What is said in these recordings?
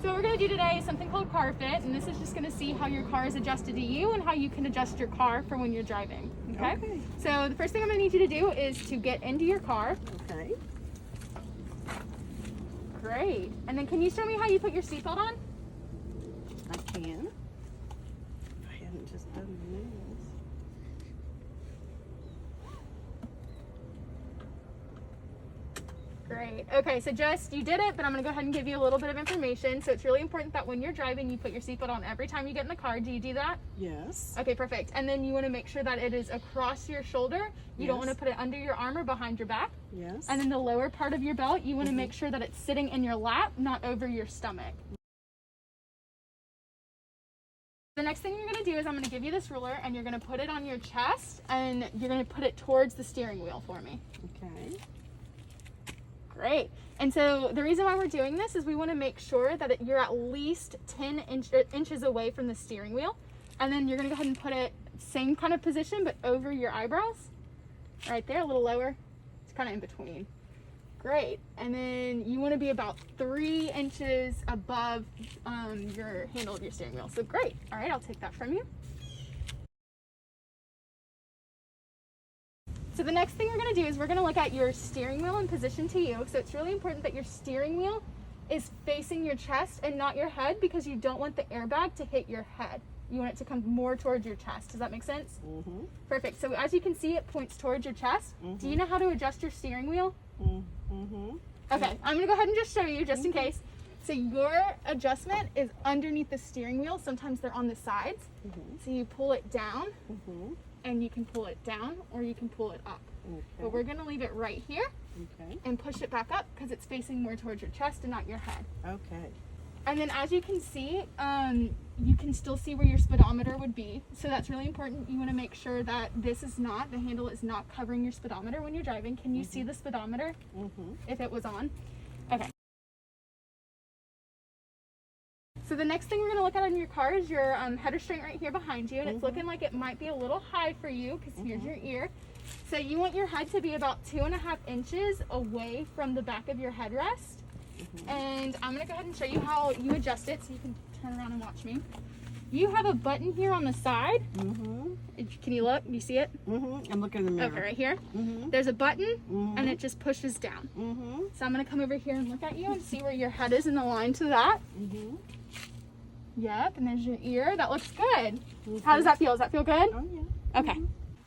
So what we're going to do today is something called CarFit, and this is just going to see how your car is adjusted to you and how you can adjust your car for when you're driving. Okay? So the first thing I'm going to need you to do is to get into your car. Okay. Great. And then can you show me how you put your seatbelt on? I can. If I hadn't just done the nails. Great. Okay, so just, you did it, but I'm going to go ahead and give you a little bit of information. So it's really important that when you're driving, you put your seatbelt on every time you get in the car. Do you do that? Yes. Okay, perfect. And then you want to make sure that it is across your shoulder. You don't want to put it under your arm or behind your back. Yes. And then the lower part of your belt, you want to make sure that it's sitting in your lap, not over your stomach. The next thing you're going to do is I'm going to give you this ruler and you're going to put it on your chest and you're going to put it towards the steering wheel for me. Okay. Great. And so the reason why we're doing this is we want to make sure that you're at least 10 inches away from the steering wheel. And then you're going to go ahead and put it same kind of position, but over your eyebrows. Right there, a little lower. It's kind of in between. Great. And then you want to be about 3 inches above your handle of your steering wheel. So great. All right, I'll take that from you. So the next thing we're going to do is we're going to look at your steering wheel in position to you. So it's really important that your steering wheel is facing your chest and not your head because you don't want the airbag to hit your head. You want it to come more towards your chest. Does that make sense? Mm-hmm. Perfect. So as you can see, it points towards your chest. Mm-hmm. Do you know how to adjust your steering wheel? Mm-hmm. Okay, I'm going to go ahead and just show you just in case. So your adjustment is underneath the steering wheel. Sometimes they're on the sides. So you pull it down. And you can pull it down or you can pull it up. But we're going to leave it right here and push it back up because it's facing more towards your chest and not your head. Okay. And then as you can see, you can still see where your speedometer would be. So that's really important. You want to make sure that the handle is not covering your speedometer when you're driving. Can you see the speedometer if it was on? Okay. So the next thing we're going to look at on your car is your head restraint right here behind you, and it's looking like it might be a little high for you because here's your ear. So you want your head to be about 2.5 inches away from the back of your headrest. And I'm going to go ahead and show you how you adjust it so you can turn around and watch me. You have a button here on the side. Can you look? Do you see it? I'm looking in the mirror. Okay, right here. There's a button and it just pushes down. So I'm going to come over here and look at you and see where your head is in the line to that. Yep, and there's your ear. That looks good. How does that feel? Does that feel good? Oh, yeah. Okay.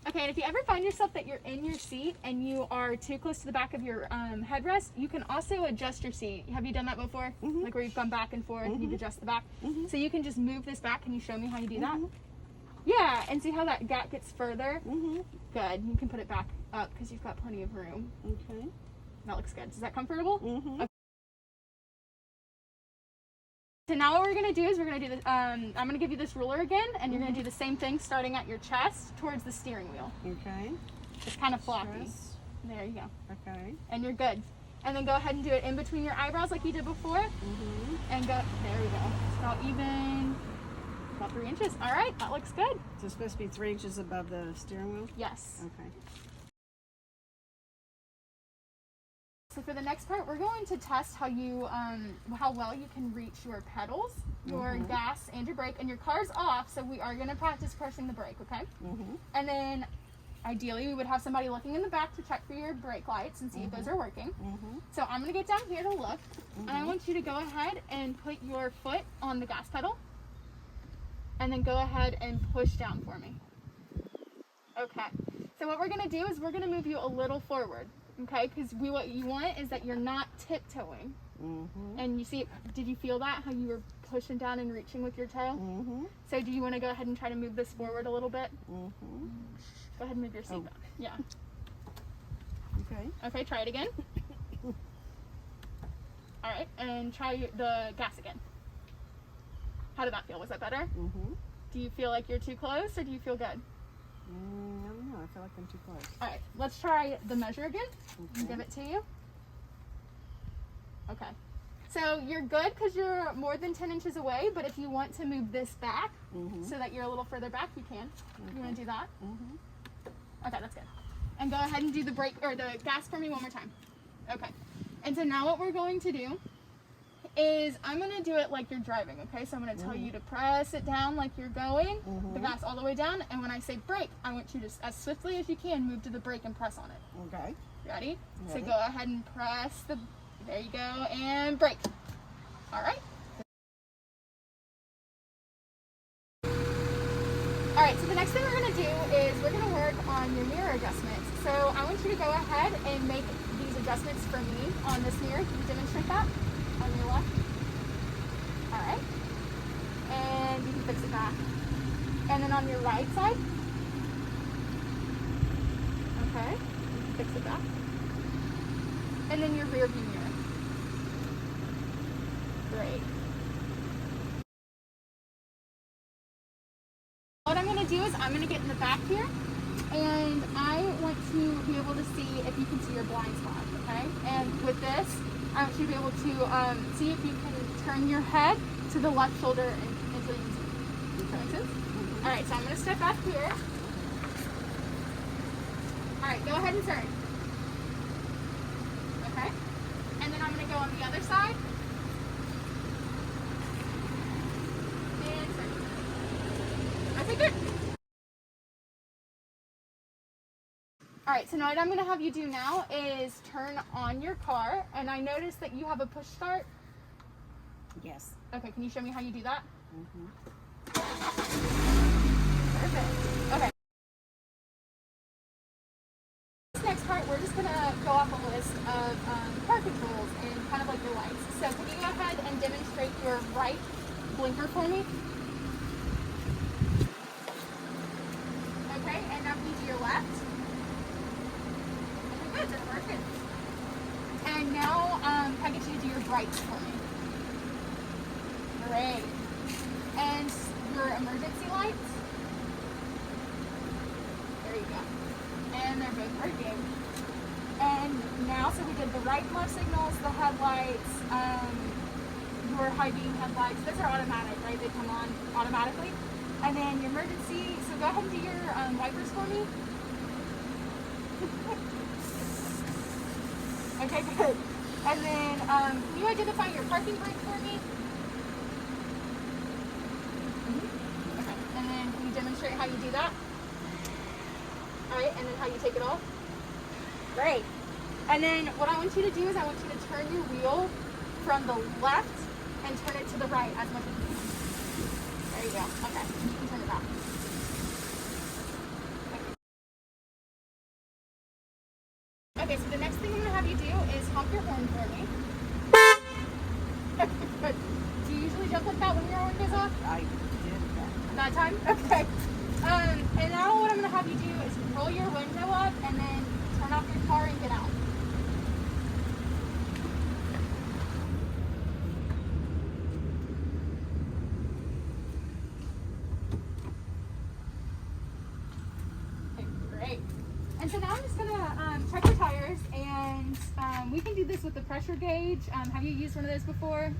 Okay, and if you ever find yourself that you're in your seat and you are too close to the back of your headrest, you can also adjust your seat. Have you done that before? Like where you've gone back and forth and you adjust the back? So you can just move this back. Can you show me how you do that? Yeah, and see how that gap gets further? Good. You can put it back up because you've got plenty of room. Okay. That looks good. Is that comfortable? Okay. So now what we're going to do is we're going to do this, I'm going to give you this ruler again, and you're going to do the same thing starting at your chest towards the steering wheel. Okay. It's kind of floppy. There you go. Okay. And you're good. And then go ahead and do it in between your eyebrows like you did before. And go, there we go. It's about even, about 3 inches. All right, that looks good. So it's supposed to be 3 inches above the steering wheel? Yes. Okay. So for the next part, we're going to test how you, how well you can reach your pedals, your gas, and your brake. And your car's off, so we are going to practice pressing the brake, okay? And then, ideally, we would have somebody looking in the back to check for your brake lights and see if those are working. So I'm going to get down here to look, and I want you to go ahead and put your foot on the gas pedal, and then go ahead and push down for me. Okay. So what we're going to do is we're going to move you a little forward. Okay, because what you want is that you're not tiptoeing. And you see, did you feel that? How you were pushing down and reaching with your toe? So do you want to go ahead and try to move this forward a little bit? Go ahead and move your seat back. Yeah. Okay. Okay, try it again. All right, and try the gas again. How did that feel? Was that better? Do you feel like you're too close, or do you feel good? I don't know. I feel like I'm too close. All right, let's try the measure again and give it to you. Okay. So you're good because you're more than 10 inches away, but if you want to move this back so that you're a little further back, you can. You want to do that? Okay, that's good. And go ahead and do the brake or the gas for me one more time. Okay. And so now what we're going to do is I'm going to do it like you're driving, okay? So I'm going to tell you to press it down like you're going, the gas all the way down, and when I say brake, I want you to, as swiftly as you can, move to the brake and press on it. Okay. Ready? So go ahead and press the, there you go, and brake. All right? All right, so the next thing we're going to do is we're going to work on your mirror adjustments. So I want you to go ahead and make these adjustments for me on this mirror. Can you demonstrate that on your left? All right. And you can fix it back. And then on your right side. Okay. You can fix it back. And then your rear view mirror. Great. What I'm going to do is I'm going to get in the back here, and I want to be able to see if you can see your blind spot, okay? And with this, I want you to be able to see if you can turn your head to the left shoulder until you can see. Does that make sense? All right, so I'm going to step back here. All right, go ahead and turn. Okay? And then I'm going to go on the other side. And turn. Okay, good. All right, so now what I'm going to have you do now is turn on your car, and I noticed that you have a push start. Yes. Okay, can you show me how you do that? Mm-hmm. Perfect. Okay. This next part, we're just going to go off a list of car controls and kind of like your lights. So can you go ahead and demonstrate your right blinker for me? Okay, and now can you do your left? Okay, good, that's perfect. And now, can I get you to do your brights for me? Great. And your emergency lights? There you go. And they're both working. And now, so we did the right and left signals, the headlights, your high beam headlights. Those are automatic, right? They come on automatically. And then your emergency, so go ahead and do your wipers for me. Okay, good. And then, can you identify your parking brake for me? Okay, and then can you demonstrate how you do that? All right, and then how you take it off? Great. And then what I want you to do is I want you to turn your wheel from the left and turn it to the right as much as you can. There you go. Okay, you can turn it back. Okay, so the next thing I'm going to have you do is honk your horn for me. Good. Do you usually jump like that when your horn goes off? I did that. That time? Okay. And now what I'm going to have you do is roll your window up and then turn off your car and get out. Okay, great. And so now I'm just going to check your tires, and we can do this with the pressure gauge. Have you used one of those before?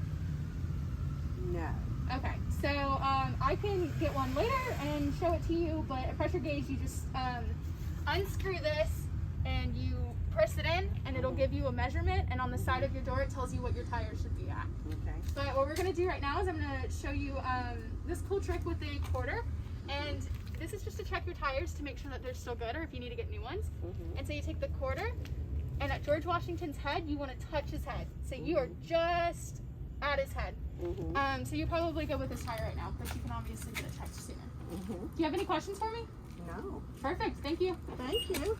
No. Okay, so I can get one later and show it to you, but a pressure gauge, you just unscrew this and you press it in, and it'll give you a measurement, and on the side of your door it tells you what your tires should be at. Okay. But what we're going to do right now is I'm going to show you this cool trick with a quarter, and this is just to check your tires to make sure that they're still good or if you need to get new ones. And so you take the quarter, and at George Washington's head, you want to touch his head. So you are just at his head. So you're probably good with this tire right now, but you can obviously get it checked sooner. Do you have any questions for me? No. Perfect. Thank you. Thank you.